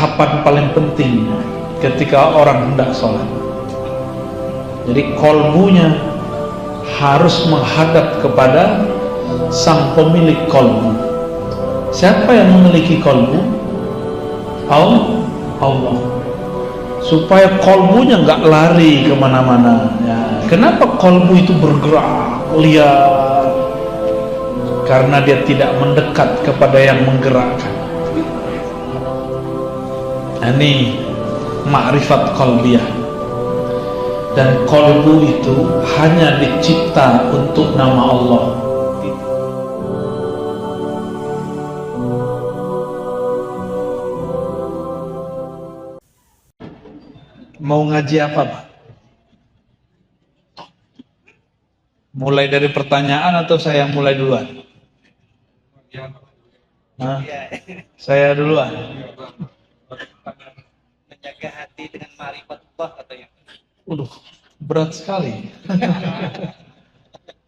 tahapan paling penting ketika orang hendak sholat. Jadi kolbunya harus menghadap kepada sang pemilik kolbu. Siapa yang memiliki kolbu? Allah. Supaya kolbunya nggak lari kemana-mana. Ya. Kenapa kolbu itu bergerak liar? Karena dia tidak mendekat kepada yang menggerakkan. Ini ma'rifat qalbiyah. Dan kolbu itu hanya dicipta untuk nama Allah. Mau ngaji apa, Pak? Mulai dari pertanyaan atau saya mulai duluan? Hah? Saya duluan. Menjaga hati dengan ma'rifatullah katanya. Berat sekali.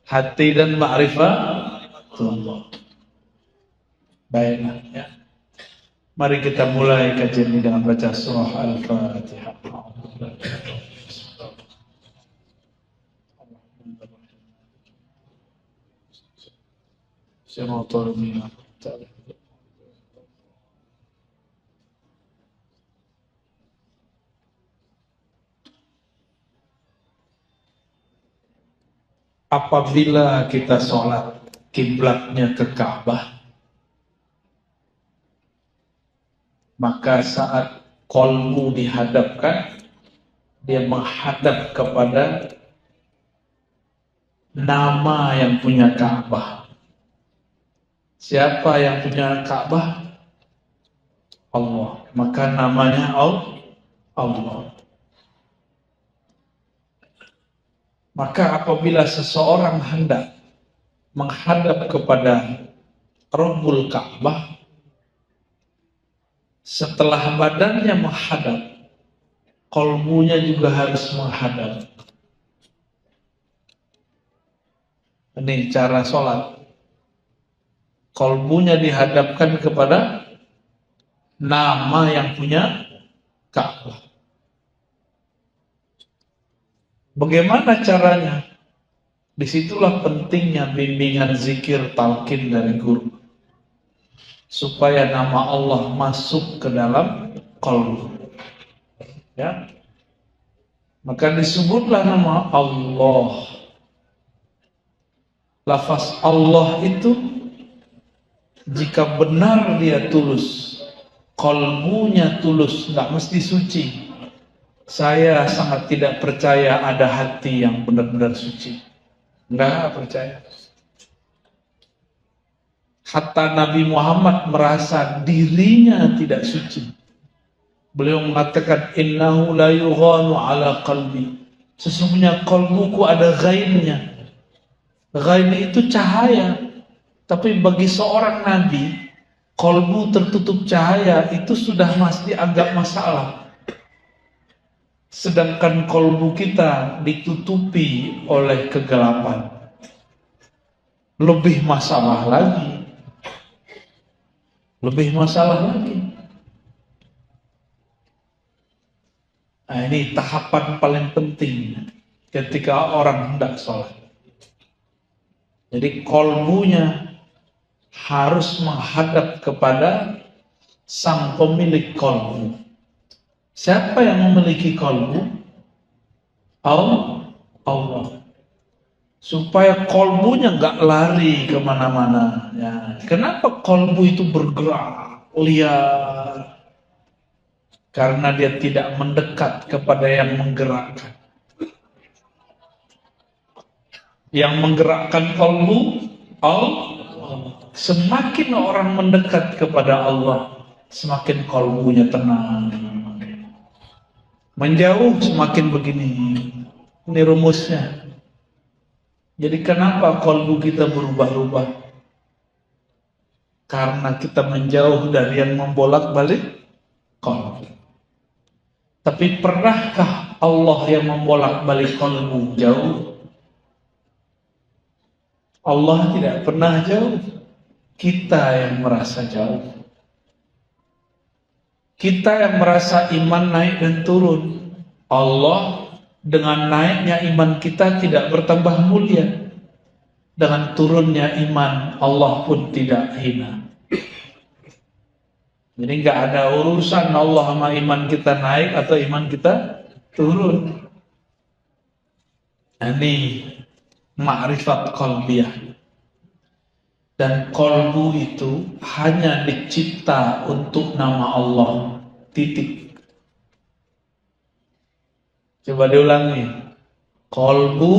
Hati dan ma'rifatullah. Baiklah ya. Mari kita mulai kajian ini dengan baca surah Al-Fatihah. Apabila kita sholat kiblatnya ke Ka'bah, maka saat kolbu dihadapkan, dia menghadap kepada nama yang punya Ka'bah. Siapa yang punya Ka'bah? Allah. Maka namanya Allah. Maka apabila seseorang hendak menghadap kepada Rabbul Ka'bah, setelah badannya menghadap, kolbunya juga harus menghadap. Ini cara sholat. Kolbunya dihadapkan kepada nama yang punya Ka'bah. Bagaimana caranya? Disitulah pentingnya bimbingan zikir talqin dari guru. Supaya nama Allah masuk ke dalam qalbu. Ya. Maka disebutlah nama Allah. Lafaz Allah itu jika benar dia tulus, qalbunya tulus, nggak mesti suci. Saya sangat tidak percaya ada hati yang benar-benar suci. Enggak percaya. Hatta Nabi Muhammad merasa dirinya tidak suci. Beliau mengatakan, innahu la yughanu ala qalbi. Sesungguhnya kalbuku ada ghaibnya. Ghaib itu cahaya. Tapi bagi seorang Nabi, kalbu tertutup cahaya itu sudah masih dianggap masalah. Sedangkan kalbu kita ditutupi oleh kegelapan. Lebih masalah lagi. Nah, ini tahapan paling penting ketika orang hendak sholat. Jadi kolbunya harus menghadap kepada sang pemilik kolbu. Siapa yang memiliki kolbu? Allah. Supaya kolbunya nggak lari kemana-mana. Ya. Kenapa kolbu itu bergerak liar? Karena dia tidak mendekat kepada yang menggerakkan. Yang menggerakkan kolbu Allah. Semakin orang mendekat kepada Allah, semakin kolbunya tenang. Menjauh semakin begini. Ini rumusnya. Jadi kenapa kolbu kita berubah-ubah? Karena kita menjauh dari yang membolak-balik kolbu. Tapi pernahkah Allah yang membolak-balik kolbu jauh? Allah tidak pernah jauh. Kita yang merasa jauh. Kita yang merasa iman naik dan turun. Allah dengan naiknya iman kita tidak bertambah mulia. Dengan turunnya iman Allah pun tidak hina. Jadi nggak ada urusan Allah sama iman kita naik atau iman kita turun. Ini ma'rifat qalbiyah. Dan qalbu itu hanya dicipta untuk nama Allah. Titik. Coba diulangi. Qalbu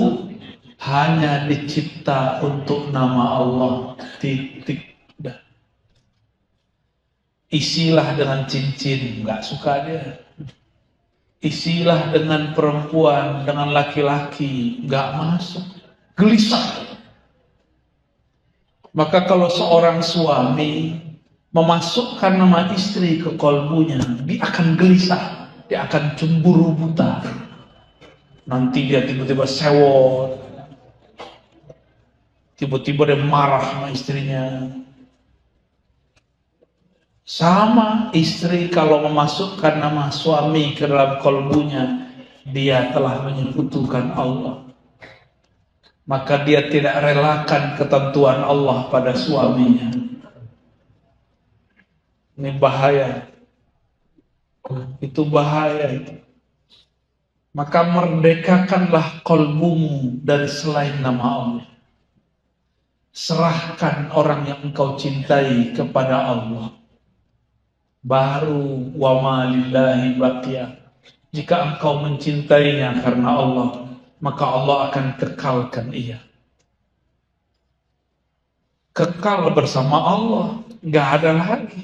hanya dicipta untuk nama Allah. Titik. Udah. Isilah dengan cincin, nggak suka dia. Isilah dengan perempuan, dengan laki-laki, nggak masuk. Gelisah. Maka kalau seorang suami memasukkan nama istri ke kalbunya, dia akan gelisah, dia akan cemburu buta. Nanti dia tiba-tiba sewot, tiba-tiba dia marah sama istrinya. Sama istri kalau memasukkan nama suami ke dalam kalbunya, dia telah menyekutukan Allah. Maka dia tidak relakan ketentuan Allah pada suaminya. Ini bahaya. Itu bahaya itu. Maka merdekakanlah kalbumu dari selain nama Allah. Serahkan orang yang engkau cintai kepada Allah. Baru wa ma lillahi baqiya. Jika engkau mencintainya karena Allah, maka Allah akan kekalkan ia. Kekal bersama Allah, nggak ada lagi.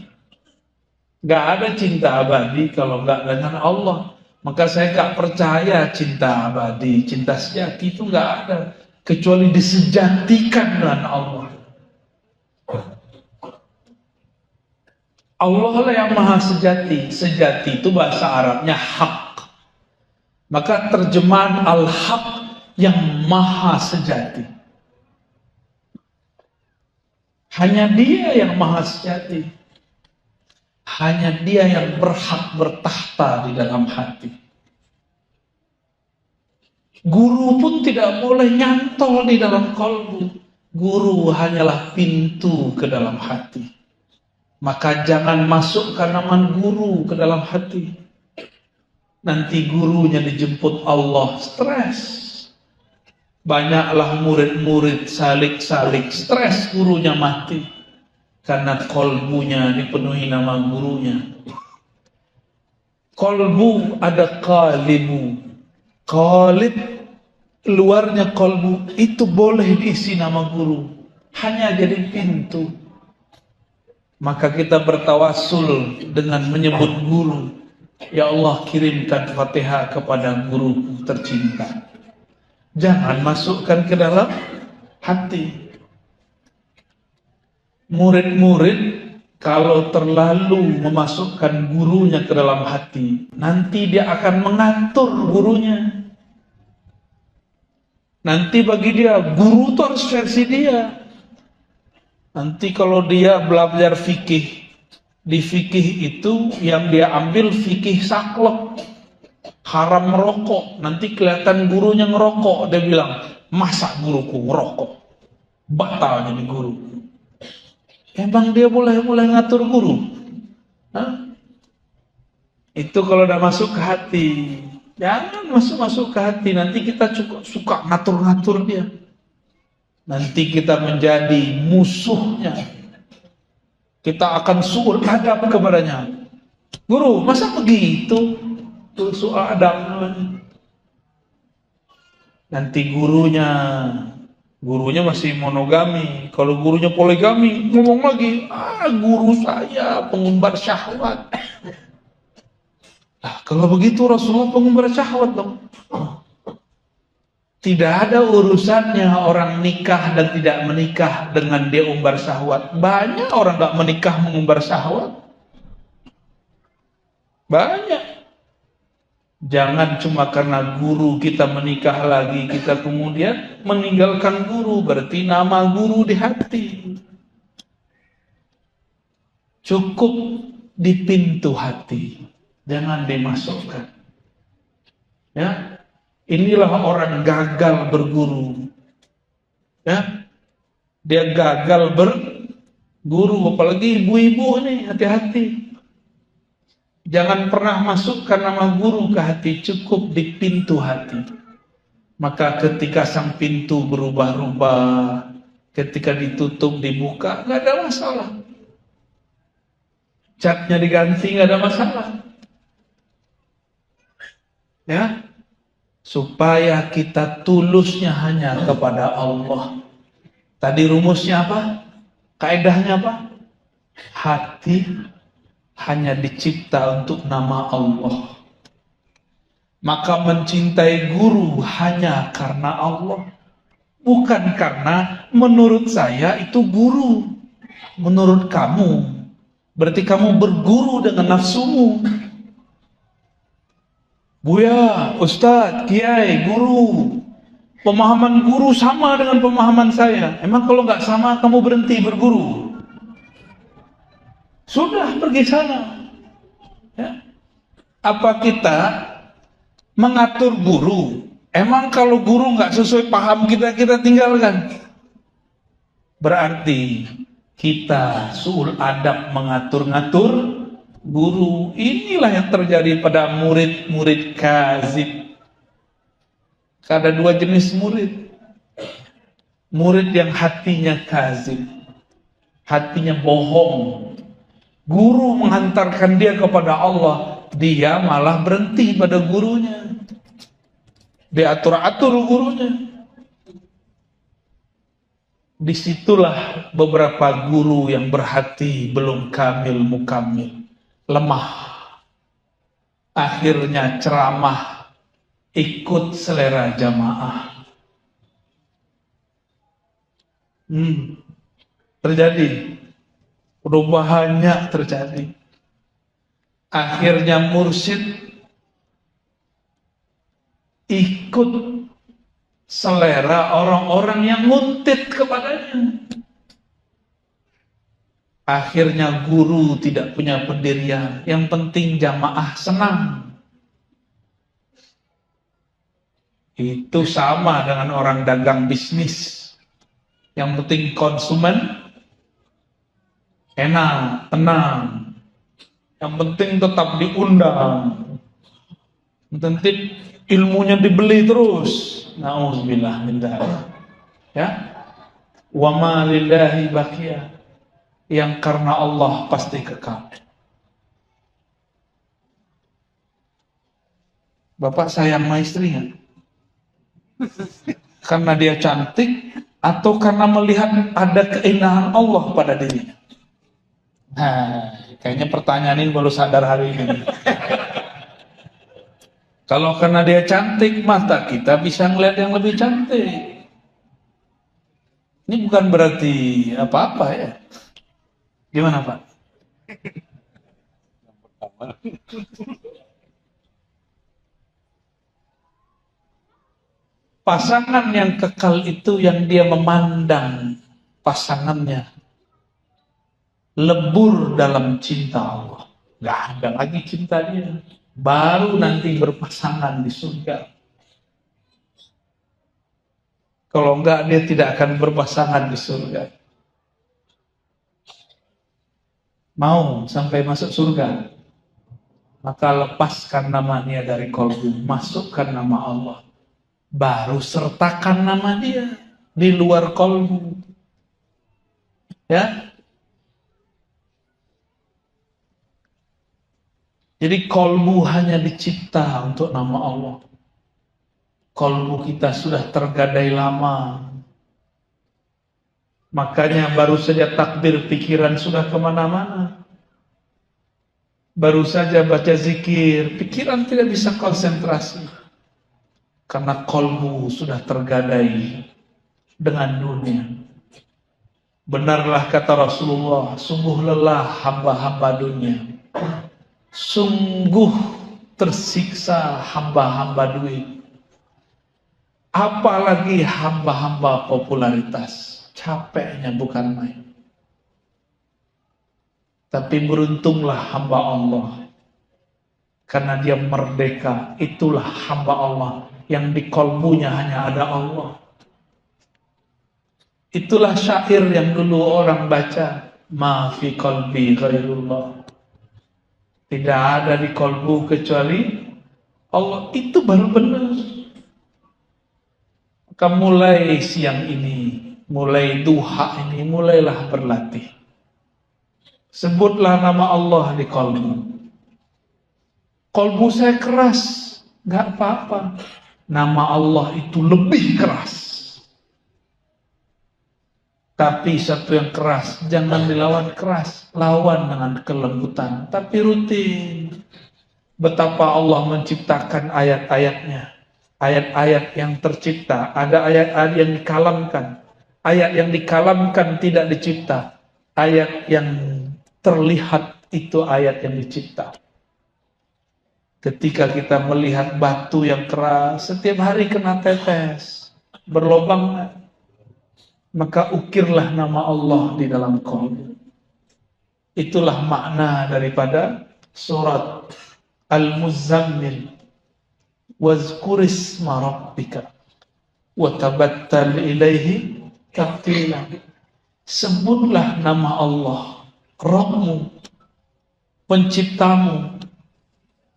Nggak ada cinta abadi kalau nggak dengan Allah. Maka saya nggak percaya cinta abadi, cinta sejati itu nggak ada. Kecuali disejatikan dengan Allah. Allah lah yang maha sejati. Sejati itu bahasa Arabnya hak. Maka terjemahan al-haq yang maha sejati. Hanya dia yang maha sejati. Hanya dia yang berhak bertahta di dalam hati. Guru pun tidak boleh nyantol di dalam kalbu. Guru hanyalah pintu ke dalam hati. Maka jangan masukkan nama guru ke dalam hati. Nanti gurunya dijemput Allah, stres. Banyaklah murid-murid salik-salik, stres gurunya mati. Karena kolbunya dipenuhi nama gurunya. Kolbu ada kalibu. Qalib, luarnya kolbu, itu boleh diisi nama guru. Hanya jadi pintu. Maka kita bertawassul dengan menyebut guru. Ya Allah, kirimkan Fatihah kepada guruku tercinta. Jangan masukkan ke dalam hati. Murid-murid kalau terlalu memasukkan gurunya ke dalam hati, nanti dia akan mengatur gurunya. Nanti bagi dia, guru itu harus versi dia. Nanti kalau dia belajar fikih, di fikih itu yang dia ambil fikih saklek, haram merokok. Nanti kelihatan gurunya ngerokok, dia bilang, masa guruku ngerokok? Batal jadi guru. Emang dia boleh ngatur guru? Hah? Itu kalau udah masuk ke hati. Jangan masuk ke hati. Nanti kita suka ngatur-ngatur dia. Nanti kita menjadi musuhnya. Kita akan suul adab kepadanya. Guru, masa begitu? Itu soal adab. Nanti gurunya masih monogami. Kalau gurunya poligami, ngomong lagi, guru saya pengumbar syahwat. Nah, kalau begitu Rasulullah pengumbar syahwat dong. Tidak ada urusannya orang nikah dan tidak menikah dengan dia umbar syahwat. Banyak orang gak menikah mengumbar syahwat. Banyak. Jangan cuma karena guru kita menikah lagi, kita kemudian meninggalkan guru. Berarti nama guru di hati. Cukup di pintu hati, jangan dimasukkan. Ya, inilah orang gagal berguru. Ya, dia gagal berguru, apalagi ibu-ibu nih, hati-hati. Jangan pernah masukkan nama guru ke hati, cukup di pintu hati. Maka ketika sang pintu berubah-ubah, ketika ditutup, dibuka, nggak ada masalah. Catnya diganti, nggak ada masalah. Ya, supaya kita tulusnya hanya kepada Allah. Tadi rumusnya apa? Kaedahnya apa? Hati hanya dicipta untuk nama Allah. Maka mencintai guru hanya karena Allah. Bukan karena menurut saya itu guru. Menurut kamu, berarti kamu berguru dengan nafsumu. Buya, Ustadz, Kiai, guru. Pemahaman guru sama dengan pemahaman saya. Emang kalau nggak sama, kamu berhenti berguru? Sudah, pergi sana. Ya. Apa kita mengatur guru? Emang kalau guru nggak sesuai paham kita, kita tinggalkan. Berarti kita suul adab mengatur-ngatur guru. Inilah yang terjadi pada murid-murid kazib. Ada dua jenis murid. Murid yang hatinya kazib, hatinya bohong. Guru menghantarkan dia kepada Allah, dia malah berhenti pada gurunya. Dia atur-atur gurunya. Disitulah beberapa guru yang berhati belum kamil mukamil, lemah. Akhirnya ceramah ikut selera jamaah. Terjadi perubahannya, terjadi. Akhirnya mursyid ikut selera orang-orang yang nguntit kepadanya. Akhirnya guru tidak punya pendirian. Yang penting jamaah senang. Itu sama dengan orang dagang bisnis. Yang penting konsumen enak, tenang. Yang penting tetap diundang. Yang penting ilmunya dibeli terus. Nauzubillah min dzalik. Ya. Wa ma lillahi baqiya. Yang karena Allah pasti kekal. Bapak sayang sama istri nggak? Karena dia cantik atau karena melihat ada keindahan Allah pada dirinya? Nah, kayaknya pertanyaan ini baru sadar hari ini. Kalau karena dia cantik, mata kita bisa ngeliat yang lebih cantik. Ini bukan berarti apa-apa ya. Gimana Pak? Pasangan yang kekal itu yang dia memandang pasangannya lebur dalam cinta Allah. Gak ada lagi cinta dia. Baru nanti berpasangan di surga. Kalau enggak, dia tidak akan berpasangan di surga. Mau sampai masuk surga, maka lepaskan namanya dari kolbu, masukkan nama Allah. Baru sertakan nama dia di luar kolbu. Ya. Jadi kolbu hanya dicipta untuk nama Allah. Kolbu kita sudah tergadai lama. Makanya baru saja takbir pikiran sudah kemana-mana. Baru saja baca zikir, pikiran tidak bisa konsentrasi. Karena kolbu sudah tergadai dengan dunia. Benarlah kata Rasulullah, sungguh lelah hamba-hamba dunia. Sungguh tersiksa hamba-hamba duit. Apalagi hamba-hamba popularitas. Capeknya bukan main. Tapi beruntunglah hamba Allah, karena dia merdeka. Itulah hamba Allah yang di kalbunya hanya ada Allah. Itulah syair yang dulu orang baca, ma fi qalbi ghairullah. Tidak ada di kalbu kecuali Allah. Itu baru benar. Maka mulai siang ini, mulai duha ini, mulailah berlatih. Sebutlah nama Allah di kalbu. Kalbu saya keras, gak apa-apa. Nama Allah itu lebih keras. Tapi satu yang keras, jangan dilawan keras. Lawan dengan kelembutan, tapi rutin. Betapa Allah menciptakan ayat-ayatnya. Ayat-ayat yang tercipta. Ada ayat-ayat yang dikalamkan. Ayat yang dikalamkan tidak dicipta. Ayat yang terlihat itu ayat yang dicipta. Ketika kita melihat batu yang keras, setiap hari kena tetes, berlobang, maka ukirlah nama Allah di dalam qalbu. Itulah makna daripada surat Al-Muzammil. Wazkurisma rabbika wa tabattal ilaihi tabtila. Sebutlah nama Allah, Rabbmu, penciptamu,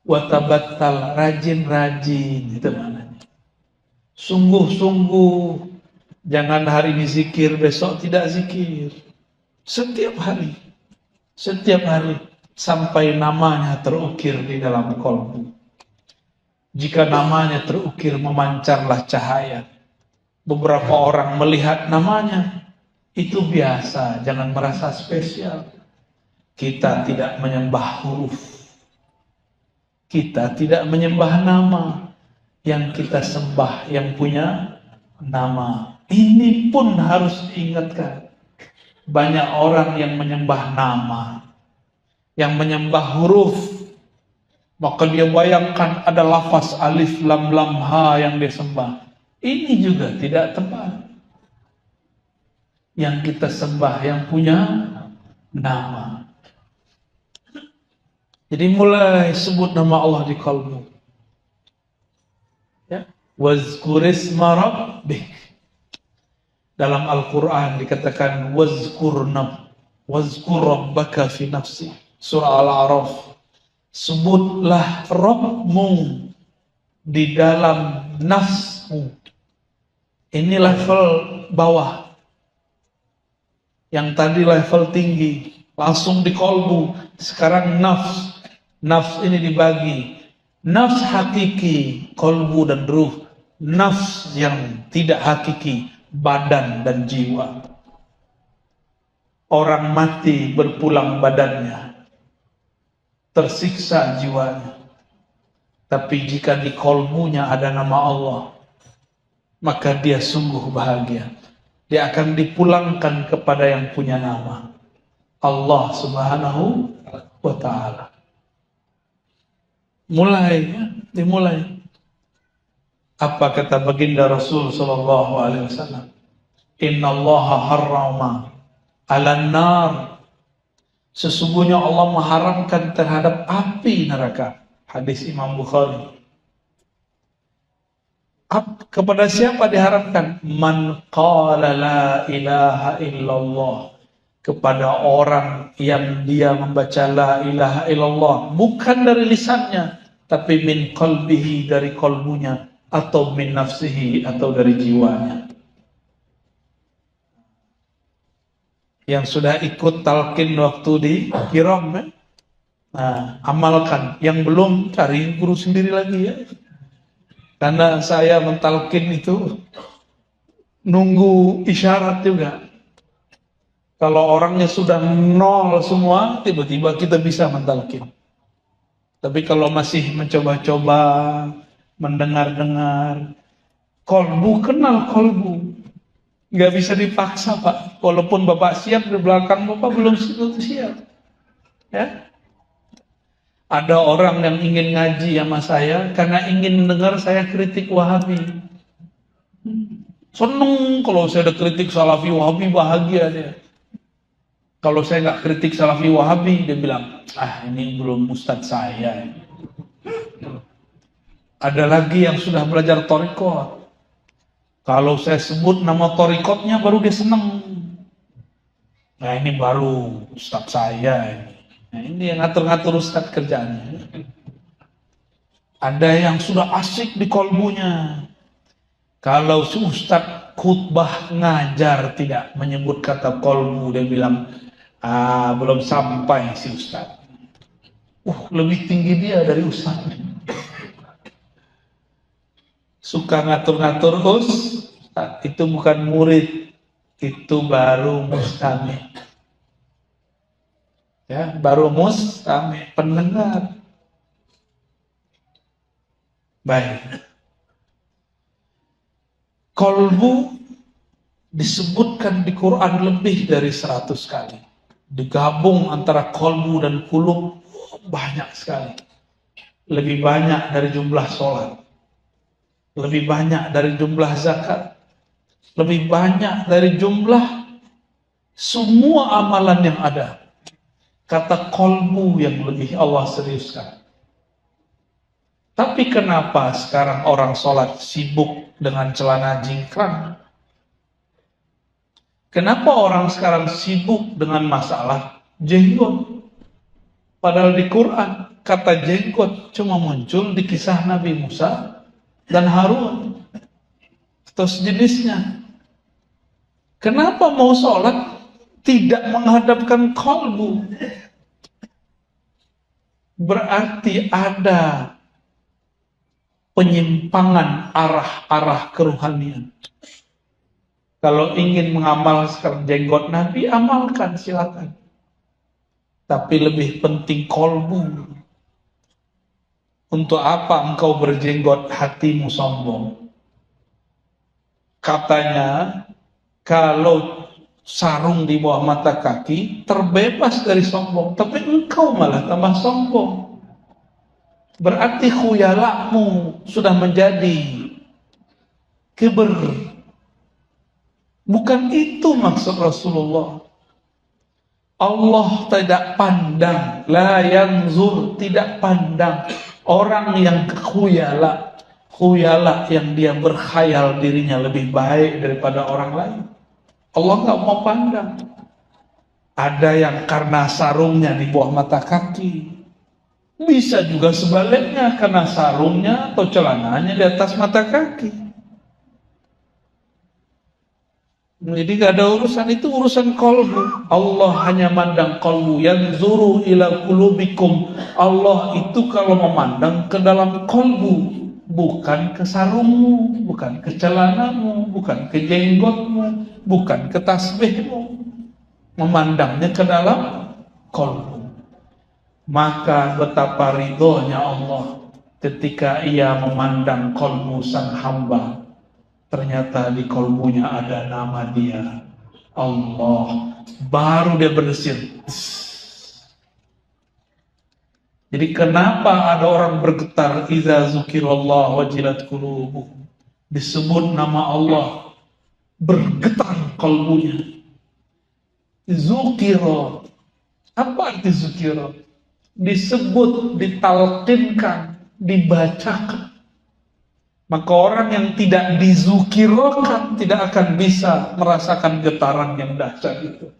wa tabattal, rajin-rajin, itu maknanya. Sungguh-sungguh, jangan hari ini zikir, besok tidak zikir. Setiap hari, sampai namanya terukir di dalam qalbu. Jika namanya terukir, memancarlah cahaya. Beberapa orang melihat namanya, itu biasa, jangan merasa spesial. Kita tidak menyembah huruf. Kita tidak menyembah nama. Yang kita sembah yang punya nama. Ini pun harus diingatkan. Banyak orang yang menyembah nama, yang menyembah huruf. Maka dia bayangkan ada lafaz alif lam lam ha yang dia sembah. Ini juga tidak tepat. Yang kita sembah yang punya nama. Jadi mulai sebut nama Allah di kalbu. Ya, wazkurisma rabbik. Dalam Al-Quran dikatakan wazkur rabbaka fi nafsi. Surah Al-A'raf. Sebutlah Rabbmu di dalam nafsmu. Ini level bawah. Yang tadi level tinggi, langsung di kalbu. Sekarang nafs. Nafs ini dibagi. Nafs hakiki, kalbu dan ruh. Nafs yang tidak hakiki, badan dan jiwa. Orang mati berpulang badannya, tersiksa jiwanya. Tapi jika di kalbunya ada nama Allah, maka dia sungguh bahagia. Dia akan dipulangkan kepada yang punya nama, Allah Subhanahu wa ta'ala. Dimulai. Apa kata baginda Rasul sallallahu alaihi wasallam? Innallaha harrama 'alan nar. Sesungguhnya Allah mengharamkan terhadap api neraka. Hadis Imam Bukhari. Kepada siapa diharamkan? Man qala la ilaha illallah. Kepada orang yang dia membaca la ilaha illallah, bukan dari lisannya, tapi min qalbihi, dari kalbunya, atau min nafsihi, atau dari jiwanya. Yang sudah ikut talqin waktu di Kiram, nah, amalkan. Yang belum, cari guru sendiri lagi ya. Karena saya mentalkin itu nunggu isyarat juga. Kalau orangnya sudah nol semua, tiba-tiba kita bisa mentalkin. Tapi kalau masih mencoba-coba, mendengar-dengar, kalbu, kenal kalbu. Nggak bisa dipaksa, Pak. Walaupun Bapak siap, di belakang Bapak belum siap. Ya. Ada orang yang ingin ngaji sama saya karena ingin mendengar saya kritik Wahabi. Seneng kalau saya ada kritik Salafi Wahabi, bahagia dia. Kalau saya nggak kritik Salafi Wahabi, dia bilang, ini belum ustadz saya. Ada lagi yang sudah belajar thariqat. Kalau saya sebut nama thariqatnya baru dia senang. Nah ini baru ustadz saya. Nah ini yang ngatur-ngatur ustadz kerjaannya. Ada yang sudah asik di kolbunya. Kalau si ustadz khutbah ngajar tidak menyebut kata kolbu, dia bilang, belum sampai si ustadz. Lebih tinggi dia dari ustadz. Suka ngatur-ngatur ustadz, itu bukan murid, itu baru mustami. Ya, baru mustami, pendengar. Baik. Kolbu disebutkan di Quran lebih dari 100 kali. Digabung antara kolbu dan kulub banyak sekali. Lebih banyak dari jumlah sholat. Lebih banyak dari jumlah zakat. Lebih banyak dari jumlah semua amalan yang ada. Kata kolbu yang lebih Allah seriuskan. Tapi kenapa sekarang orang sholat sibuk dengan celana jingkrang? Kenapa orang sekarang sibuk dengan masalah jenggot? Padahal di Quran kata jenggot cuma muncul di kisah Nabi Musa dan Harun atau sejenisnya. Kenapa mau sholat tidak menghadapkan kolbu? Berarti ada penyimpangan arah-arah kerohanian. Kalau ingin mengamalkan jenggot Nabi, amalkan silakan. Tapi lebih penting kolbu. Untuk apa engkau berjenggot hatimu sombong? Katanya, kalau sarung di bawah mata kaki, terbebas dari sombong. Tapi engkau malah tambah sombong. Berarti khuyalakmu sudah menjadi kiber. Bukan itu maksud Rasulullah. Allah tidak pandang, la yanzur, tidak pandang orang yang khuyala, khuyala yang dia berkhayal dirinya lebih baik daripada orang lain. Allah nggak mau pandang. Ada yang karena sarungnya di bawah mata kaki. Bisa juga sebaliknya karena sarungnya atau celananya di atas mata kaki. Jadi gak ada urusan, itu urusan kolbu. Allah hanya mandang kolbu. Yanzuru ila qulubikum. Allah itu kalau memandang ke dalam kolbu, bukan ke sarungmu, bukan ke celanamu, bukan ke jenggotmu, bukan ke tasbihmu. Memandangnya ke dalam kolbu. Maka betapa ridhonya Allah ketika ia memandang kolbu sang hamba. Ternyata di kolbunya ada nama dia, Allah. Baru dia berdesir. Jadi kenapa ada orang bergetar idza zukirallah wajilat qulubuhum? Disebut nama Allah, bergetar kolbunya. Zukira. Apa arti zukira? Disebut, ditalqinkan, dibacakan. Maka orang yang tidak dizukirkan tidak akan bisa merasakan getaran yang dahsyat itu.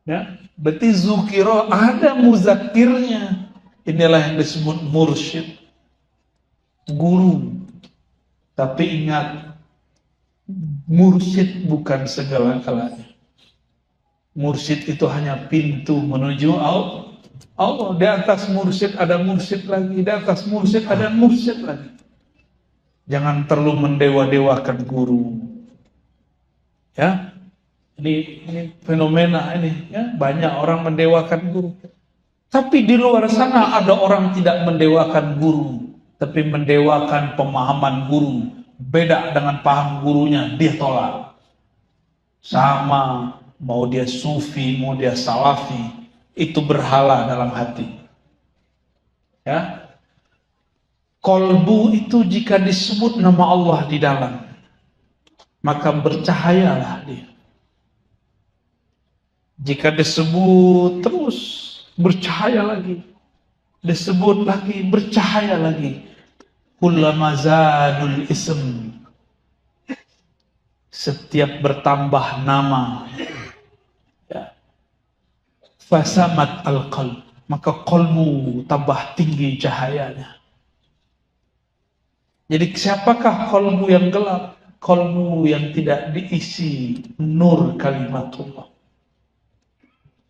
Ya, berarti zukiro ada muzakirnya. Inilah yang disebut mursyid, guru. Tapi ingat, mursyid bukan segala-galanya. Mursyid itu hanya pintu menuju Allah. Di atas mursyid ada mursyid lagi, di atas mursyid ada mursyid lagi. Jangan terlalu mendewa-dewakan guru. Ya, ini fenomena ini. Ya, banyak orang mendewakan guru. Tapi di luar sana ada orang tidak mendewakan guru, tapi mendewakan pemahaman guru. Beda dengan paham gurunya, dia tolak. Sama, mau dia sufi, mau dia salafi. Itu berhala dalam hati. Ya. Kolbu itu jika disebut nama Allah di dalam, maka bercahayalah dia. Jika disebut terus bercahaya lagi, disebut lagi bercahaya lagi. Kullama zadul ism, setiap bertambah nama, ya, fasamat al-qalb, maka qalbu tambah tinggi cahayanya. Jadi siapakah qalbu yang gelap? Qalbu yang tidak diisi nur kalimatullah.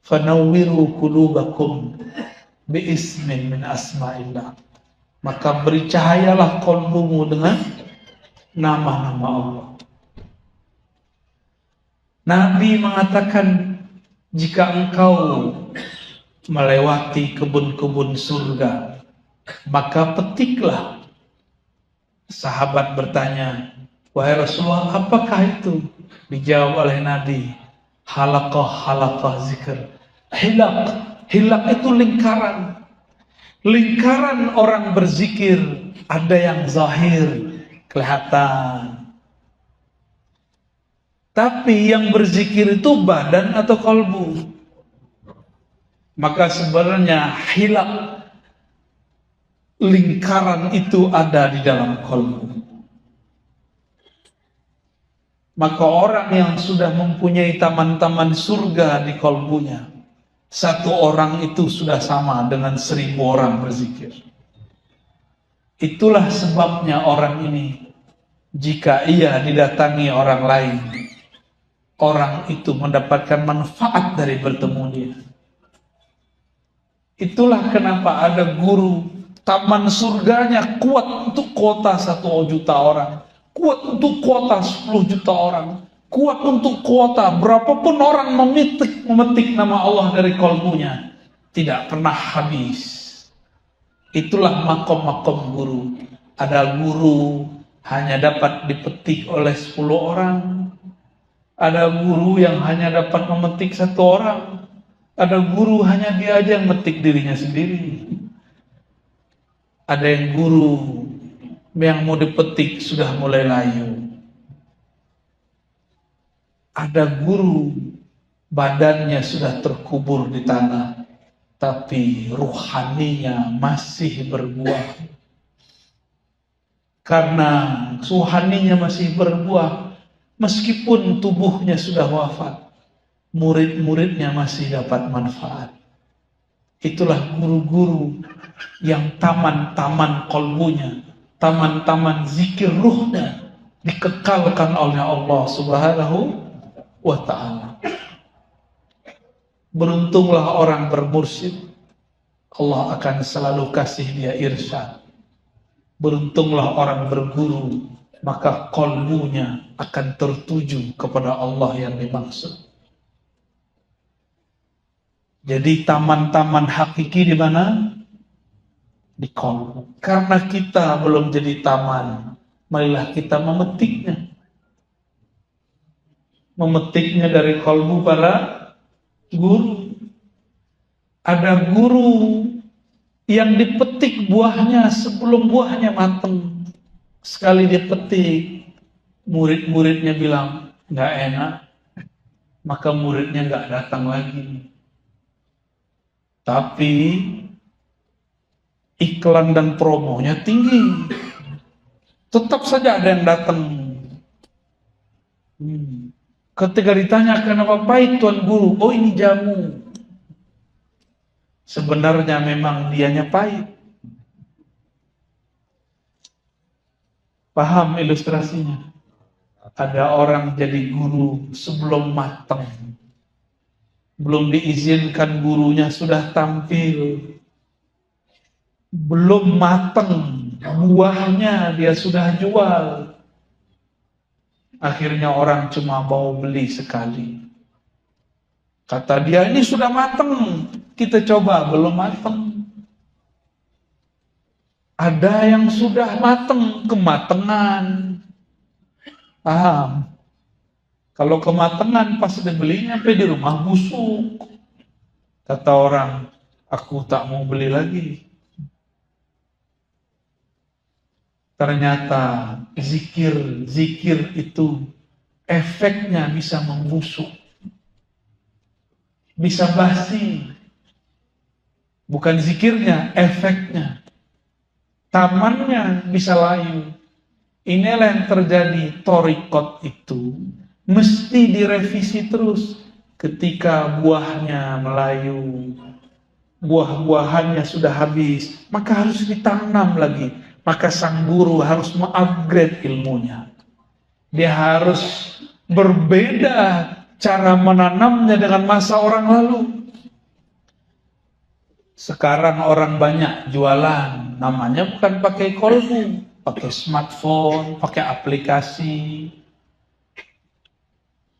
Fanawwiru qulubakum biismin min asma'illah. Maka beri cahayalah qalbumu dengan nama-nama Allah. Nabi mengatakan, jika engkau melewati kebun-kebun surga, maka petiklah. Sahabat bertanya, wahai Rasulullah, apakah itu? Dijawab oleh Nabi, halaqah zikr. Hilak itu lingkaran. Lingkaran orang berzikir, ada yang zahir, kelihatan. Tapi yang berzikir itu badan atau kalbu? Maka sebenarnya hilak, lingkaran itu ada di dalam kalbu. Maka orang yang sudah mempunyai taman-taman surga di kalbunya, satu orang itu sudah sama dengan 1000 orang berzikir. Itulah sebabnya orang ini, jika ia didatangi orang lain, orang itu mendapatkan manfaat dari bertemu dia. Itulah kenapa ada guru, taman surganya kuat untuk kuota 1 juta orang, kuat untuk kuota 10 juta orang, kuat untuk kuota berapapun orang memetik nama Allah dari kalbunya, tidak pernah habis. Itulah makom-makom guru. Ada guru hanya dapat dipetik oleh 10 orang, ada guru yang hanya dapat memetik 1 orang, ada guru hanya dia aja yang metik dirinya sendiri, ada yang guru yang mau dipetik sudah mulai layu. Ada guru badannya sudah terkubur di tanah, tapi ruhaninya masih berbuah. Karena ruhaninya masih berbuah, meskipun tubuhnya sudah wafat, murid-muridnya masih dapat manfaat. Itulah guru-guru yang taman-taman kalbunya, taman-taman zikir ruhnya dikekalkan oleh Allah Subhanahu wa ta'ala. Beruntunglah orang bermursyid, Allah akan selalu kasih dia irsyad. Beruntunglah orang berguru, maka qalbunya akan tertuju kepada Allah yang dimaksud. Jadi taman-taman hakiki di mana? Di qalbu. Karena kita belum jadi taman, marilah kita memetiknya. Memetiknya dari kalbu para guru. Ada guru yang dipetik buahnya sebelum buahnya matang. Sekali dipetik, murid-muridnya bilang nggak enak, maka muridnya nggak datang lagi. Tapi iklan dan promonya tinggi, tetap saja ada yang datang. Ketika ditanya kenapa pahit Tuan Guru, oh ini jamu. Sebenarnya memang dianya pahit. Paham ilustrasinya? Ada orang jadi guru sebelum matang, belum diizinkan gurunya sudah tampil, belum matang buahnya dia sudah jual. Akhirnya orang cuma mau beli sekali. Kata dia, ini sudah matang, kita coba, belum matang. Ada yang sudah matang, kematangan. Paham? Kalau kematangan pas dibelinya sampai di rumah busuk. Kata orang, aku tak mau beli lagi. Ternyata zikir itu efeknya bisa membusuk. bisa basi. Bukan zikirnya, efeknya. Tamannya bisa layu. Inilah yang terjadi. Thariqat itu mesti direvisi terus. Ketika buahnya melayu, buah-buahannya sudah habis, maka harus ditanam lagi. Maka sang guru harus mengupgrade ilmunya. Dia harus berbeda cara menanamnya dengan masa orang lalu. Sekarang orang banyak jualan, namanya bukan pakai kolbu, pakai smartphone, pakai aplikasi.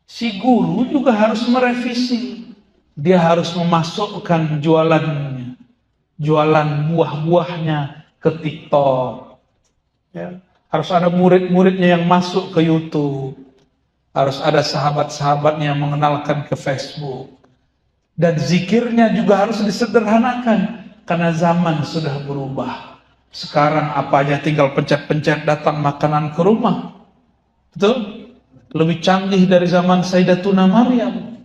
Si guru juga harus merevisi. Dia harus memasukkan jualannya, jualan buah-buahnya ke TikTok. Ya. Harus ada murid-muridnya yang masuk ke YouTube. Harus ada sahabat-sahabatnya yang mengenalkan ke Facebook. Dan zikirnya juga harus disederhanakan. Karena zaman sudah berubah. Sekarang apa aja tinggal pencet-pencet datang makanan ke rumah. Betul? Lebih canggih dari zaman Sayyidatuna Maryam.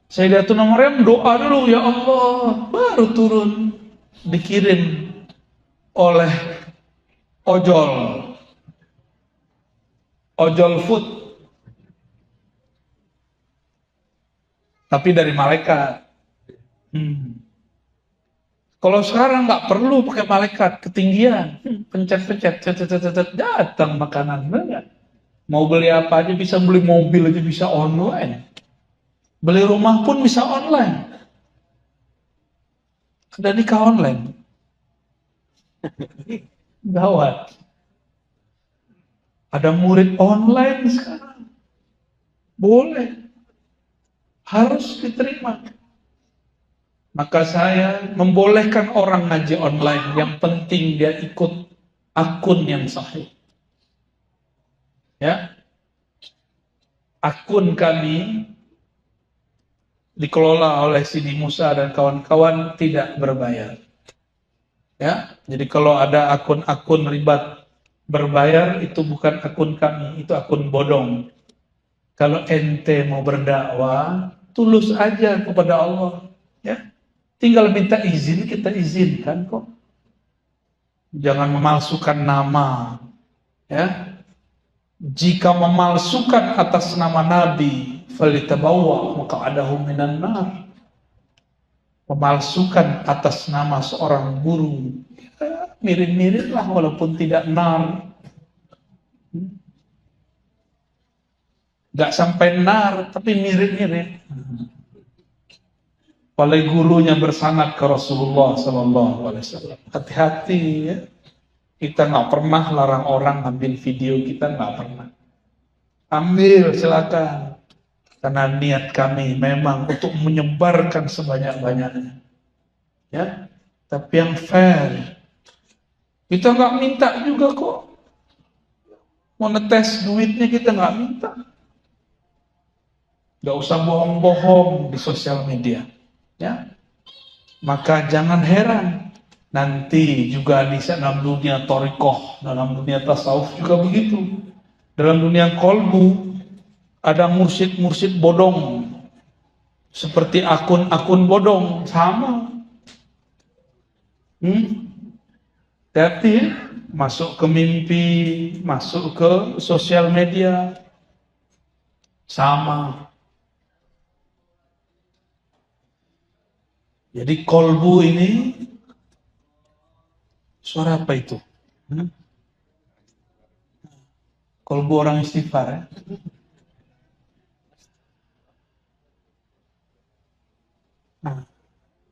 Sayyidatuna Maryam doa dulu, ya Allah, baru turun. Dikirim oleh ojol food. Tapi dari malaikat. Kalau sekarang nggak perlu pakai malaikat, ketinggian, pencet-pencet, datang makanan, benar. Mau beli apa aja bisa, beli mobil aja bisa online, beli rumah pun bisa online. Ada nikah online, gawat. Ada murid online sekarang, boleh, harus diterima. Maka saya membolehkan orang ngaji online, yang penting dia ikut akun yang sahih. Ya, akun kami dikelola oleh Sidi Musa dan kawan-kawan, tidak berbayar. Ya, jadi kalau ada akun-akun ribat berbayar, itu bukan akun kami, itu akun bodong. Kalau ente mau berdakwah, tulus aja kepada Allah. Ya, tinggal minta izin, kita izinkan kok. Jangan memalsukan nama. Ya. Jika memalsukan atas nama Nabi, falitabawwa maq'adahu minan nar. Memalsukan atas nama seorang guru, ya, mirip-mirip lah walaupun tidak nar. Gak sampai nar, tapi mirip-mirip. Oleh gurunya bersanad ke Rasulullah SAW. Hati-hati ya. Kita nggak pernah larang orang ambil video kita, nggak pernah. Ambil silakan. Karena niat kami memang untuk menyebarkan sebanyak-banyaknya. Ya, tapi yang fair. Kita nggak minta juga kok. Mau ngetes duitnya kita nggak minta. Nggak usah bohong-bohong di sosial media. Ya, maka jangan heran. Nanti juga di dalam dunia thariqah, dalam dunia tasawuf juga begitu. Dalam dunia kolbu, ada mursyid-mursyid bodong. Seperti akun-akun bodong, sama. Hati-hati, masuk ke mimpi, masuk ke sosial media, sama. Jadi kolbu ini, suara apa itu? Kolbu orang istighfar ya. Nah,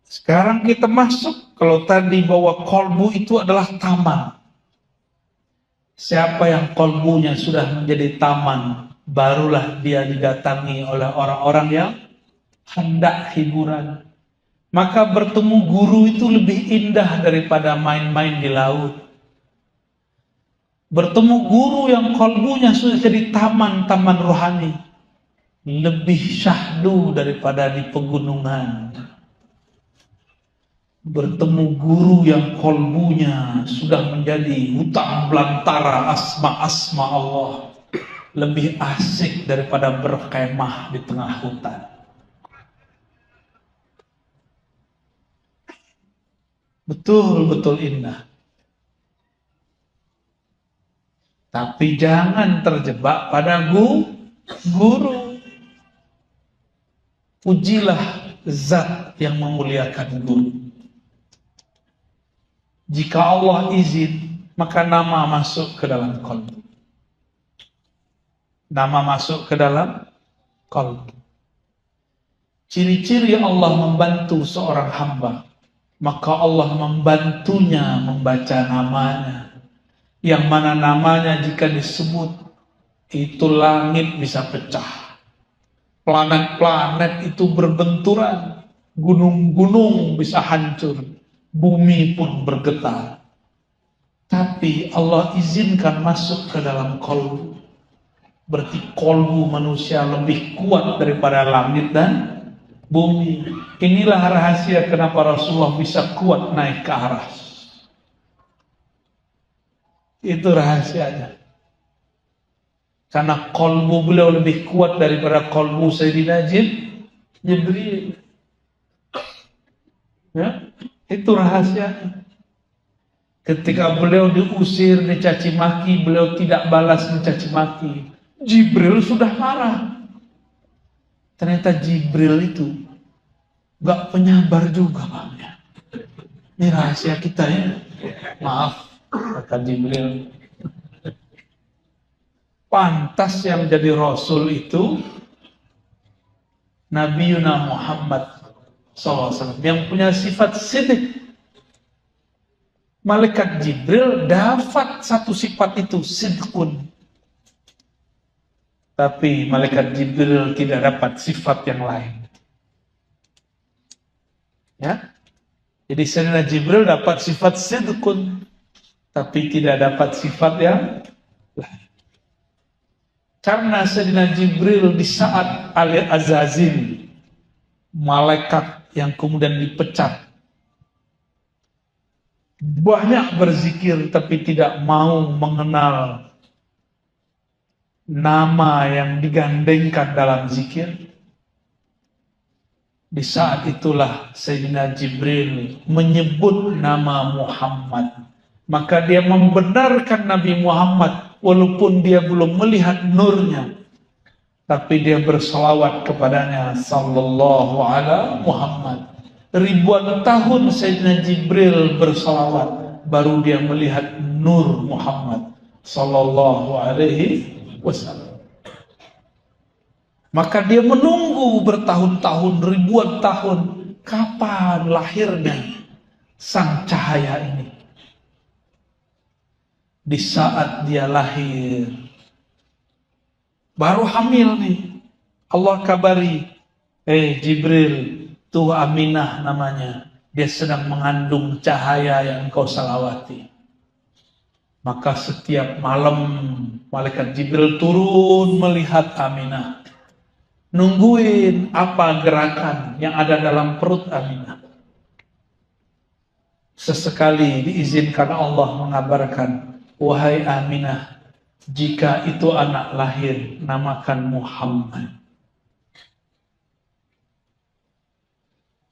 sekarang kita masuk, kalau tadi bahwa kolbu itu adalah taman. Siapa yang kolbunya sudah menjadi taman, barulah dia didatangi oleh orang-orang yang hendak hiburan. Maka bertemu guru itu lebih indah daripada main-main di laut. Bertemu guru yang kolbunya sudah jadi taman-taman rohani, lebih syahdu daripada di pegunungan. Bertemu guru yang kolbunya sudah menjadi hutan belantara asma-asma Allah, lebih asik daripada berkemah di tengah hutan. betul-betul indah. Tapi jangan terjebak pada guru. Pujilah zat yang memuliakan guru. Jika Allah izin, maka nama masuk ke dalam qalbu. Nama masuk ke dalam qalbu. Ciri-ciri Allah membantu seorang hamba, maka Allah membantunya membaca namanya. Yang mana namanya jika disebut, itu langit bisa pecah. Planet-planet itu berbenturan. Gunung-gunung bisa hancur. Bumi pun bergetar. Tapi Allah izinkan masuk ke dalam qalbu. Berarti qalbu manusia lebih kuat daripada langit dan bumi. Inilah rahasia kenapa Rasulullah bisa kuat naik ke aras. Itu rahasianya. Karena qalbu beliau lebih kuat daripada qalbu Sayyidina Jibril. Ya, itu rahasianya. Ketika beliau diusir, dicaci maki, beliau tidak balas mencaci maki. Jibril sudah marah. Ternyata Jibril itu gak penyabar juga, Pak. Ini rahasia kita ya. Maaf, kata Jibril. Pantas yang jadi Rasul itu Nabi Muhammad SAW yang punya sifat sidq. Malaikat Jibril dapat satu sifat itu, sidqun. Tapi malaikat Jibril tidak dapat sifat yang lain. Ya. Jadi Sayyidina Jibril dapat sifat sidqun, tapi tidak dapat sifat yang lain. Karena Sayyidina Jibril di saat Al-Azazil, malaikat yang kemudian dipecat, banyak berzikir tapi tidak mau mengenal nama yang digandengkan dalam zikir. Di saat itulah Sayyidina Jibril menyebut nama Muhammad. Maka dia membenarkan Nabi Muhammad walaupun dia belum melihat nurnya. Tapi dia berselawat kepadanya sallallahu alaihi Muhammad. Ribuan tahun Sayyidina Jibril berselawat, baru dia melihat nur Muhammad sallallahu alaihi wasallam. Maka dia menunggu bertahun-tahun, ribuan tahun, kapan lahirnya sang cahaya ini. Di saat dia lahir, baru hamil nih, Allah kabari, Jibril, tuh Aminah namanya, dia sedang mengandung cahaya yang kau salawati. Maka setiap malam malaikat Jibril turun melihat Aminah, nungguin apa gerakan yang ada dalam perut Aminah. Sesekali diizinkan Allah mengabarkan, wahai Aminah, jika itu anak lahir, namakan Muhammad.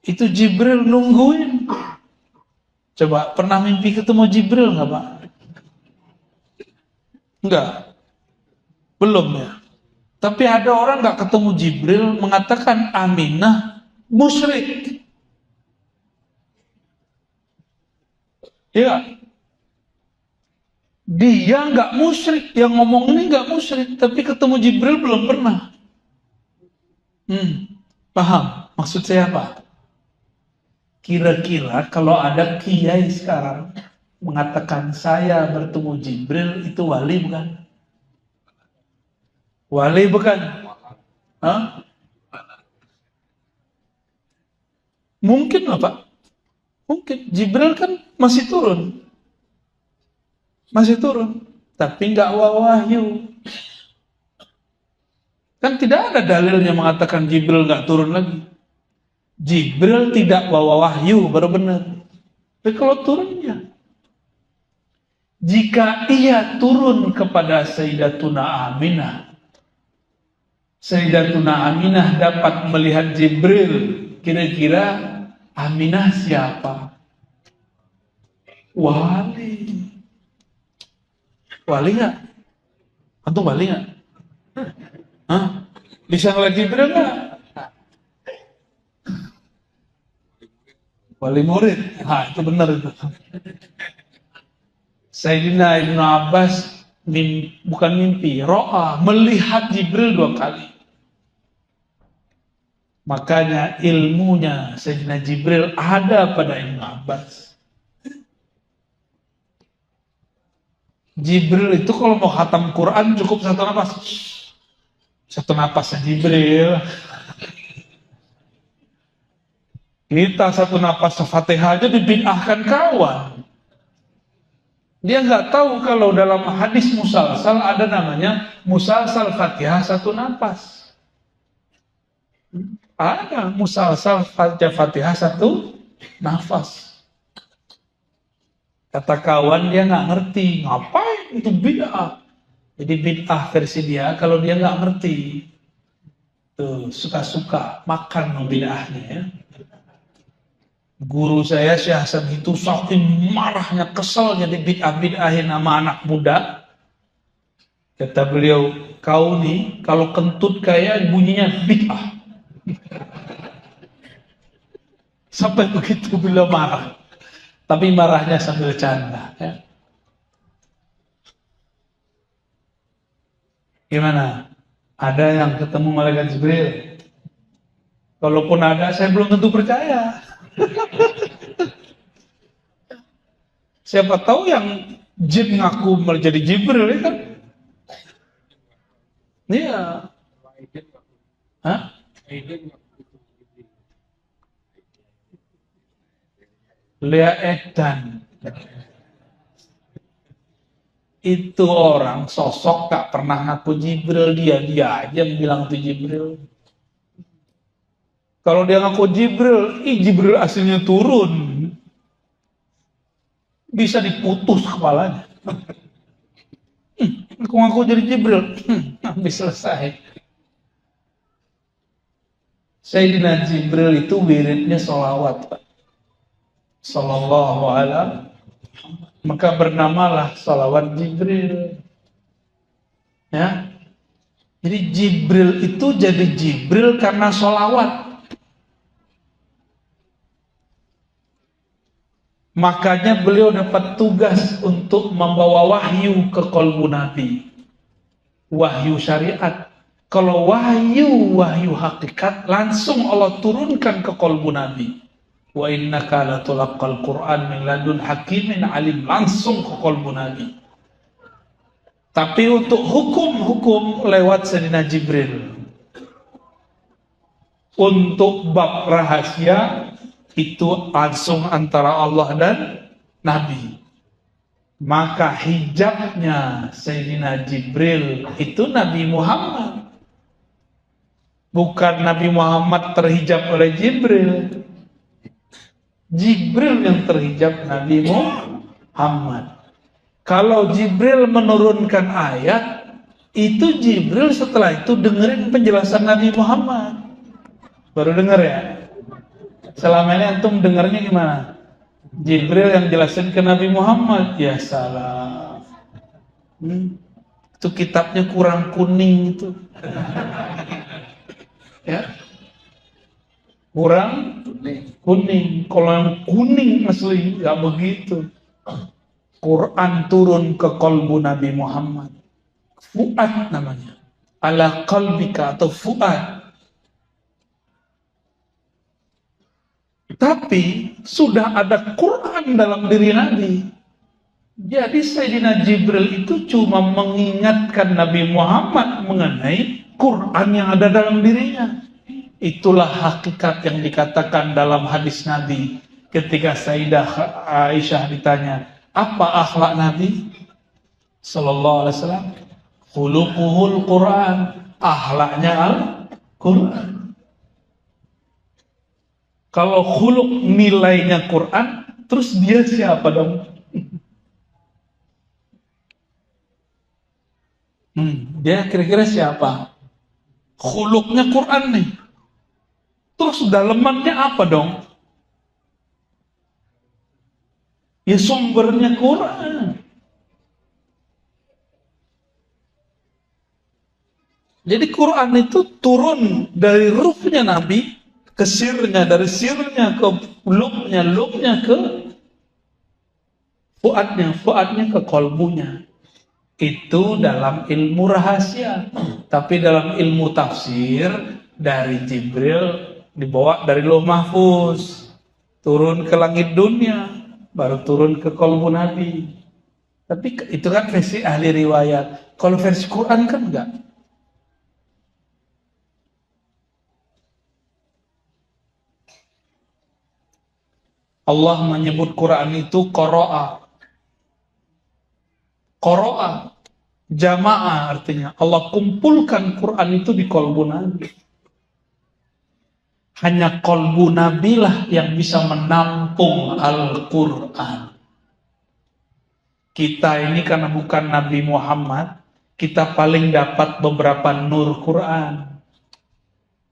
Itu Jibril nungguin. Coba pernah mimpi ketemu Jibril nggak, Pak? Enggak, belum ya. Tapi ada orang nggak ketemu Jibril mengatakan Aminah musyrik. Ya, dia nggak musyrik, yang ngomong ini nggak musyrik, tapi ketemu Jibril belum pernah. Paham maksud saya apa? Kira-kira kalau ada kiai sekarang mengatakan saya bertemu Jibril, itu wali bukan? Wali bukan? Hah? Mungkin lah, Pak. Mungkin. Jibril kan masih turun. Masih turun. Tapi nggak wahyu. Kan tidak ada dalilnya mengatakan Jibril nggak turun lagi. Jibril tidak bawa wahyu, baru benar. Tapi kalau turun ya. Jika ia turun kepada Sayyidatuna Aminah, Sayyidatuna Aminah dapat melihat Jibril, kira-kira Aminah siapa? Wali. Wali nggak? Antum wali nggak? Hah? Bisa ngeliat Jibril nggak? Wali murid. Nah, itu benar itu. Sayyidina Ibnu Abbas bukan mimpi, ro'a, melihat Jibril 2 kali. Makanya ilmunya Sayyidina Jibril ada pada Ibnu Abbas. Jibril itu kalau mau khatam Quran cukup 1 napas. 1 napasnya Jibril. Kita 1 napas Fatihah aja dibid'ahkan kawan. Dia nggak tahu kalau dalam hadis musalsal ada namanya musalsal Fatihah 1 napas. Ada musalsal Fatihah 1 nafas. Kata kawan dia nggak ngerti, ngapain itu bid'ah. Jadi bid'ah versi dia kalau dia nggak ngerti. Tuh suka-suka makan bid'ahnya ya. Guru saya Syekh Hasan itu saking marahnya, keselnya dibid'ah-bid'ahin sama anak muda. Kata beliau, kau nih kalau kentut kayak bunyinya bid'ah. Sampai begitu beliau marah. Tapi marahnya sambil canda. Ya. Gimana? Ada yang ketemu malaikat Jibril? Kalaupun ada, saya belum tentu percaya. Siapa tahu yang jin ngaku menjadi Jibril ya kan? Iya. Hah? Lea Edan. Itu orang sosok gak pernah ngaku Jibril, dia aja yang bilang itu Jibril. Kalau dia ngaku Jibril, Jibril aslinya turun, bisa diputus kepalanya. Ngaku jadi Jibril, habis selesai. Sayyidina Jibril itu wiridnya sholawat, Pak. Sallallahu alaihi. Maka bernamalah sholawat Jibril. Ya. Jadi Jibril itu jadi Jibril karena sholawat. Makanya beliau dapat tugas untuk membawa wahyu ke qalbu Nabi. Wahyu syariat. Kalau wahyu hakikat langsung Allah turunkan ke qalbu Nabi. Wa innaka latulaqqal Qur'an min ladun hakimin alim, langsung ke qalbu Nabi. Tapi untuk hukum-hukum lewat Sayyidina Jibril. Untuk bab rahasia itu langsung antara Allah dan Nabi. Maka hijabnya Sayyidina Jibril itu Nabi Muhammad. Bukan Nabi Muhammad terhijab oleh Jibril. Jibril yang terhijab Nabi Muhammad. Kalau Jibril menurunkan ayat, itu Jibril setelah itu dengerin penjelasan Nabi Muhammad. Baru denger ya? Selama ini antum dengarnya gimana? Jibril yang jelasin ke Nabi Muhammad. Ya salah. Itu kitabnya kurang kuning itu. Ya. Kurang kuning. Kalau yang kuning asli nggak begitu. Quran turun ke qalbu Nabi Muhammad. Fuad namanya. Ala qalbika atau fuad. Tapi sudah ada Quran dalam diri Nabi. Jadi Sayyidina Jibril itu cuma mengingatkan Nabi Muhammad mengenai Quran yang ada dalam dirinya. Itulah hakikat yang dikatakan dalam hadis Nabi ketika Sayyidah Aisyah ditanya, apa akhlak Nabi sallallahu alaihi wasallam? Khuluquhul Quran, akhlaknya Al-Quran. Kalau khuluq nilainya Quran, terus dia siapa dong? Dia kira-kira siapa? Khuluqnya Quran nih. Terus dalemannya apa dong? Ya sumbernya Quran. Jadi Quran itu turun dari ruhnya Nabi ke sirnya, dari sirnya ke lubnya ke fuadnya ke kolbunya. Itu dalam ilmu rahasia. Tapi dalam ilmu tafsir, dari Jibril dibawa dari Lauh Mahfuz, turun ke langit dunia, baru turun ke kolbu Nabi. Tapi itu kan versi ahli riwayat. Kalau versi Quran kan enggak. Allah menyebut Quran itu qara'a. Qara'a, jamaah artinya. Allah kumpulkan Quran itu di kolbu Nabi. Hanya kolbu Nabi lah yang bisa menampung Al-Quran. Kita ini karena bukan Nabi Muhammad, kita paling dapat beberapa nur Quran.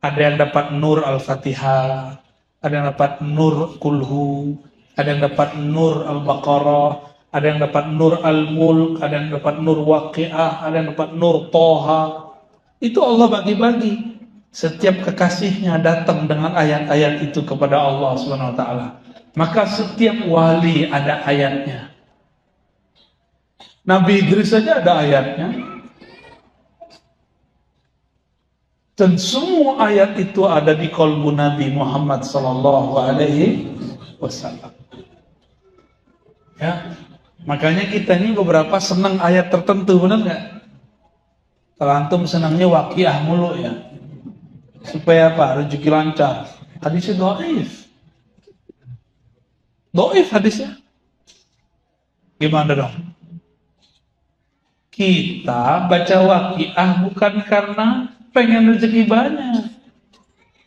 Ada yang dapat nur Al-Fatihah, ada yang dapat nur Kulhu, ada yang dapat nur Al-Baqarah, ada yang dapat nur Al-Mulk, ada yang dapat nur Waqi'ah, ada yang dapat nur Toha. Itu Allah bagi-bagi. Setiap kekasihnya datang dengan ayat-ayat itu kepada Allah SWT. Maka setiap wali ada ayatnya. Nabi Idris saja ada ayatnya. Dan semua ayat itu ada di kolbu Nabi Muhammad SAW. Ya, makanya kita ini beberapa senang ayat tertentu, benar nggak? Kalau antum senangnya Waqiah mulu ya, supaya apa? Rezeki lancar. Hadisnya doif hadisnya. Gimana dong? Kita baca Waqiah bukan karena pengen rezeki banyak,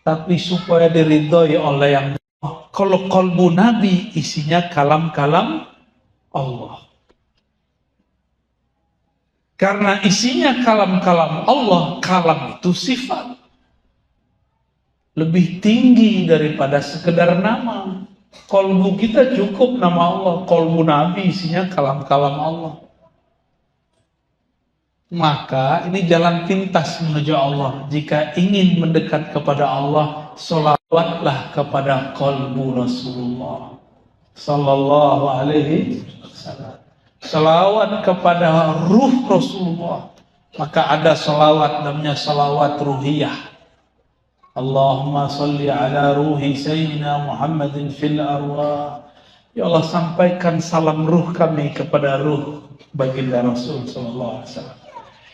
tapi supaya diridhoi oleh yang. Kalau kolbu Nabi isinya kalam-kalam Allah. Karena isinya kalam-kalam Allah, kalam itu sifat. Lebih tinggi daripada sekedar nama. Kolbu kita cukup nama Allah, kolbu Nabi isinya kalam-kalam Allah. Maka ini jalan pintas menuju Allah. Jika ingin mendekat kepada Allah, sholawatlah kepada kolbu Rasulullah Sallallahu Alaihi Wasallam. Sholawat kepada ruh Rasulullah. Maka ada sholawat namanya sholawat ruhiyah. Allahumma salli ala ruhi Sayyidina Muhammadin fil arwah. Ya Allah, sampaikan salam ruh kami kepada ruh baginda Rasul Sallallahu Alaihi Wasallam.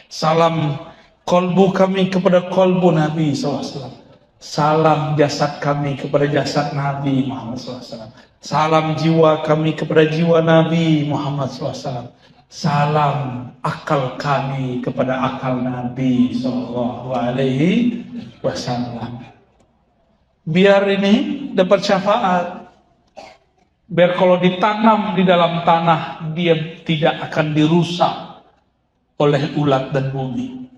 Salam kolbu kami kepada kolbu Nabi SAW. Salam jasad kami kepada jasad Nabi Muhammad SAW. Salam jiwa kami kepada jiwa Nabi Muhammad SAW. Salam akal kami kepada akal Nabi Sallallahu Alaihi Wasallam. Biar ini dapat syafaat. Biar kalau ditanam di dalam tanah, dia tidak akan dirusak oleh ulat dan bumi.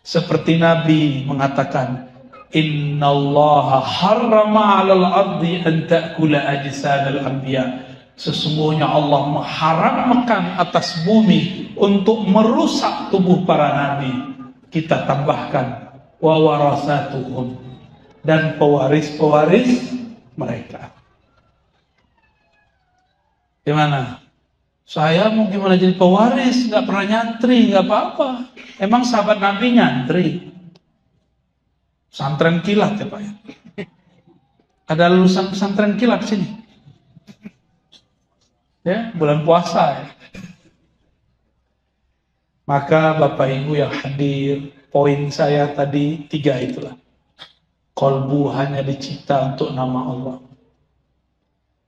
Seperti Nabi mengatakan, Innallaha harrama 'alal ardi an ta'kula ajsadal anbiya. Sesungguhnya Allah mengharamkan atas bumi untuk merusak tubuh para nabi. Kita tambahkan wa warasatuhum, dan pewaris-pewaris mereka. Gimana? Saya mau gimana jadi pewaris, nggak pernah nyantri, nggak apa-apa. Emang sahabat Nabi nyantri? Pesantren kilat ya Pak ya? Ada lulusan pesantren kilat sini? Ya, bulan puasa ya. Maka Bapak Ibu yang hadir, poin saya tadi 3 itulah. Kolbu hanya dicipta untuk nama Allah.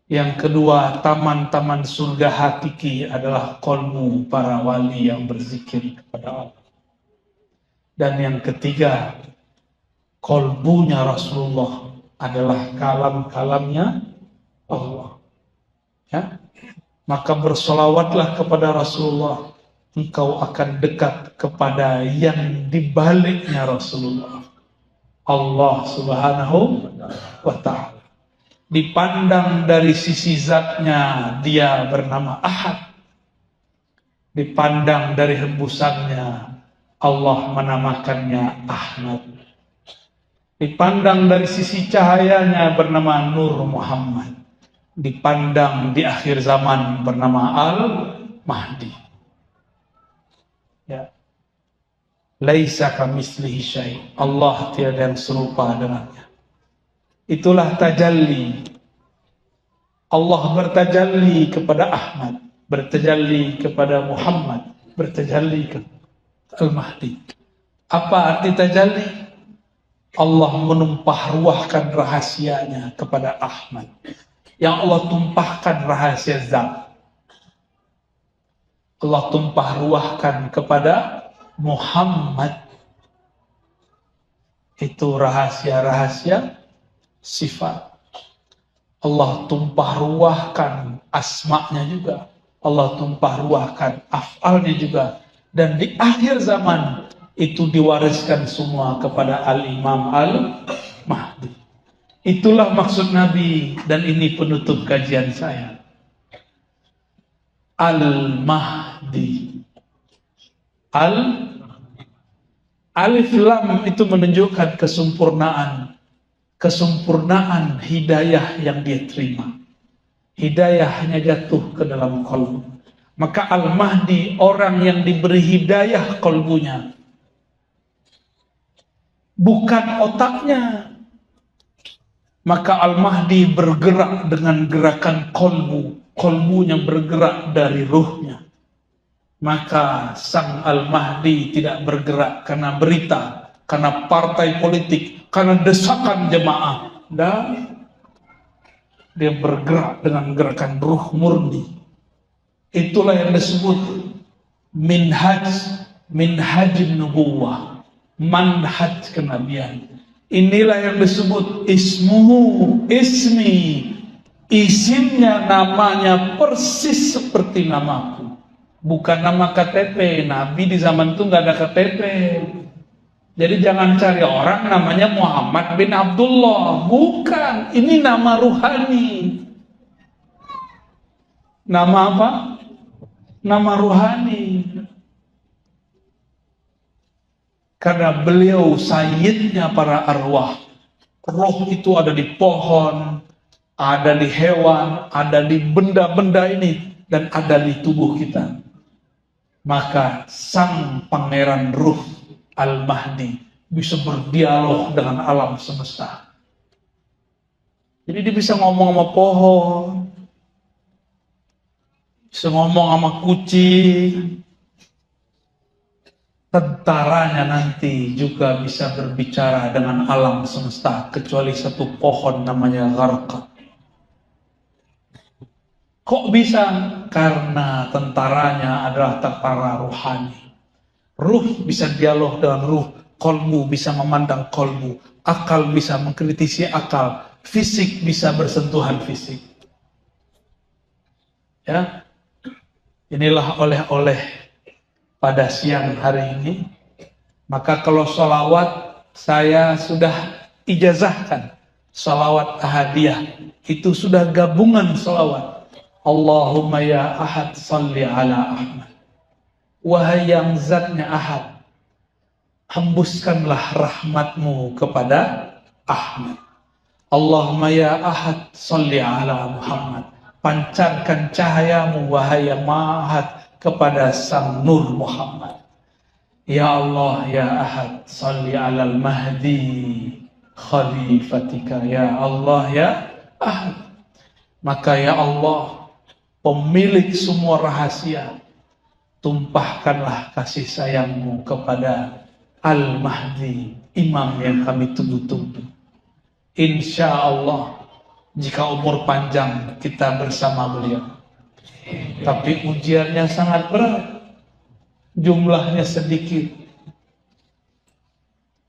Yang kedua, taman-taman surga hakiki adalah kolbu para wali yang berzikir kepada Allah. Dan yang ketiga, kolbunya Rasulullah adalah kalam-kalamnya Allah. Ya? Maka bersolawatlah kepada Rasulullah, engkau akan dekat kepada yang dibaliknya Rasulullah, Allah Subhanahu wa Ta'ala. Dipandang dari sisi zatnya, dia bernama Ahad. Dipandang dari hembusannya, Allah menamakannya Ahmad. Dipandang dari sisi cahayanya, bernama Nur Muhammad. Dipandang di akhir zaman, bernama Al-Mahdi. Ya. Laisa kamitslihi syai'. Allah tiada yang serupa dengannya. Itulah tajalli. Allah bertajalli kepada Ahmad, bertajalli kepada Muhammad, bertajalli ke Al-Mahdi. Apa arti tajalli? Allah menumpah ruahkan rahasianya kepada Ahmad. Yang Allah tumpahkan rahasia zat. Allah tumpah ruahkan kepada Muhammad. Itu rahasia-rahasia sifat. Allah tumpah ruahkan asma'nya juga. Allah tumpah ruahkan af'alnya juga. Dan di akhir zaman itu diwariskan semua kepada Al-Imam Al-Mahdi. Itulah maksud Nabi, dan ini penutup kajian saya. Al-Mahdi. Alif Lam itu menunjukkan kesempurnaan. Kesempurnaan hidayah yang dia terima. Hidayahnya jatuh ke dalam kalbu. Maka Al-Mahdi orang yang diberi hidayah kalbunya. Bukan otaknya. Maka Al-Mahdi bergerak dengan gerakan kalbu. Kalbunya bergerak dari ruhnya. Maka sang Al-Mahdi tidak bergerak karena berita, karena partai politik, karena desakan jemaah. Dan dia bergerak dengan gerakan ruh murni. Itulah yang disebut minhajin nubuwah, manhaj kenabian. Inilah yang disebut ismi, isimnya, namanya persis seperti namaku. Bukan nama KTP. Nabi di zaman itu nggak ada KTP. Jadi jangan cari orang namanya Muhammad bin Abdullah. Bukan. Ini nama ruhani. Nama apa? Nama ruhani. Karena beliau sayyidnya para arwah. Roh itu ada di pohon, ada di hewan, ada di benda-benda ini, dan ada di tubuh kita. Maka sang pangeran ruh Al-Mahdi bisa berdialog dengan alam semesta. Jadi dia bisa ngomong sama pohon, bisa ngomong sama kucing. Tentaranya nanti juga bisa berbicara dengan alam semesta, kecuali satu pohon namanya Gharqa. Kok bisa? Karena tentaranya adalah tentara ruhani. Ruh bisa dialog dengan ruh, kolbu bisa memandang kolbu, akal bisa mengkritisi akal, fisik bisa bersentuhan fisik. Ya, inilah oleh-oleh pada siang hari ini. Maka kalau sholawat saya sudah ijazahkan, sholawat ahadiyah itu sudah gabungan sholawat. Allahumma ya Ahad salli ala Ahmad. Wahai yang zatnya Ahad, hembuskanlah rahmatmu kepada Ahmad. Allahumma ya Ahad salli ala Muhammad. Pancarkan cahayamu wahai yang Ahad kepada sang Nur Muhammad. Ya Allah ya Ahad salli ala al-Mahdi khalifatika. Ya Allah ya Ahad. Maka ya Allah, pemilik semua rahasia, tumpahkanlah kasih sayangmu kepada Al-Mahdi, imam yang kami tunggu-tunggu. Insya Allah, jika umur panjang kita bersama beliau. Tapi ujiannya sangat berat, jumlahnya sedikit,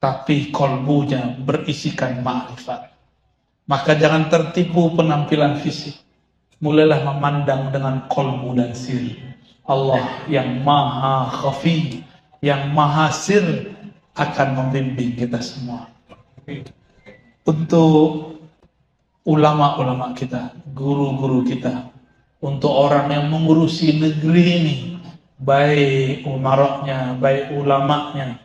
tapi kolbunya berisikan ma'rifat. Maka jangan tertipu penampilan fisik. Mulailah memandang dengan kolbu dan sir. Allah yang maha khafi, yang maha sir akan membimbing kita semua. Untuk ulama-ulama kita, guru-guru kita, untuk orang yang mengurusi negeri ini, baik umaroknya, baik ulamanya,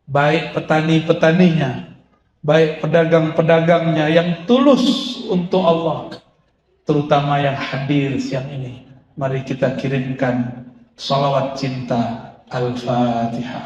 baik petani-petaninya, baik pedagang-pedagangnya yang tulus untuk Allah, terutama yang hadir siang ini. Mari kita kirimkan salawat cinta. Al-Fatihah.